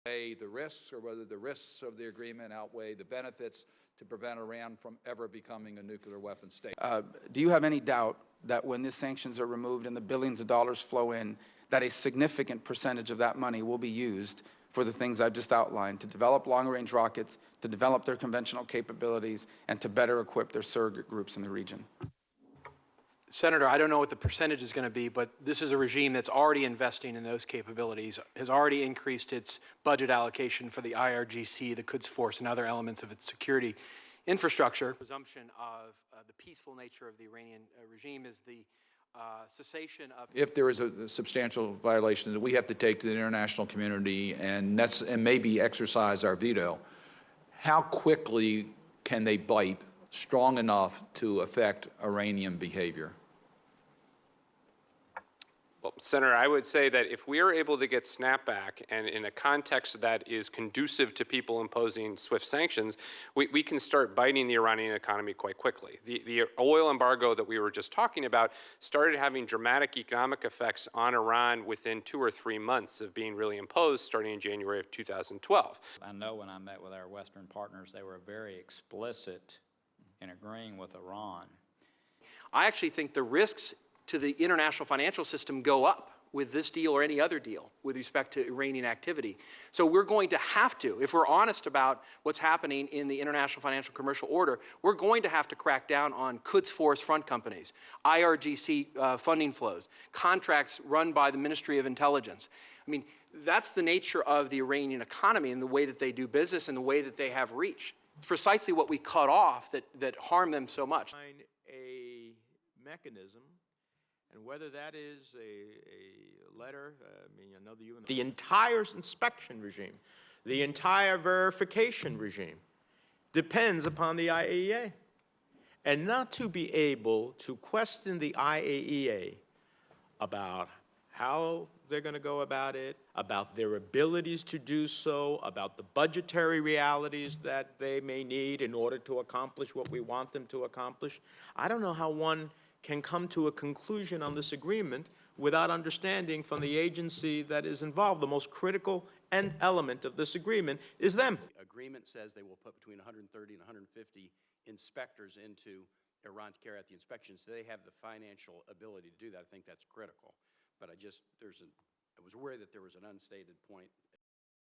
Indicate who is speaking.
Speaker 1: The risks, or whether the risks of the agreement outweigh the benefits to prevent Iran from ever becoming a nuclear weapon state.
Speaker 2: Do you have any doubt that when these sanctions are removed and the billions of dollars flow in, that a significant percentage of that money will be used for the things I've just outlined, to develop long-range rockets, to develop their conventional capabilities, and to better equip their surrogate groups in the region?
Speaker 3: Senator, I don't know what the percentage is going to be, but this is a regime that's already investing in those capabilities, has already increased its budget allocation for the IRGC, the Quds force, and other elements of its security infrastructure. Presumption of the peaceful nature of the Iranian regime is the cessation of...
Speaker 1: If there is a substantial violation that we have to take to the international community and maybe exercise our veto, how quickly can they bite strong enough to affect Iranian behavior?
Speaker 4: Well, Senator, I would say that if we are able to get snapback and in a context that is conducive to people imposing swift sanctions, we can start biting the Iranian economy quite quickly. The oil embargo that we were just talking about started having dramatic economic effects on Iran within 2 or 3 months of being really imposed starting in January of 2012.
Speaker 5: I know when I met with our Western partners, they were very explicit in agreeing with Iran.
Speaker 3: I actually think the risks to the international financial system go up with this deal or any other deal with respect to Iranian activity. So we're going to have to, if we're honest about what's happening in the international financial commercial order, we're going to have to crack down on Quds force front companies, IRGC funding flows, contracts run by the Ministry of Intelligence. I mean, that's the nature of the Iranian economy and the way that they do business and the way that they have reach. It's precisely what we cut off that harm them so much.
Speaker 6: A mechanism, and whether that is a letter, I know the entire inspection regime, the entire verification regime depends upon the IAEA. And not to be able to question the IAEA about how they're going to go about it, about their abilities to do so, about the budgetary realities that they may need in order to accomplish what we want them to accomplish. I don't know how one can come to a conclusion on this agreement without understanding from the agency that is involved. The most critical element of this agreement is them.
Speaker 7: The agreement says they will put between 130 and 150 inspectors into Iran to carry out the inspections. So they have the financial ability to do that. I think that's critical. But I was worried that there was an unstated point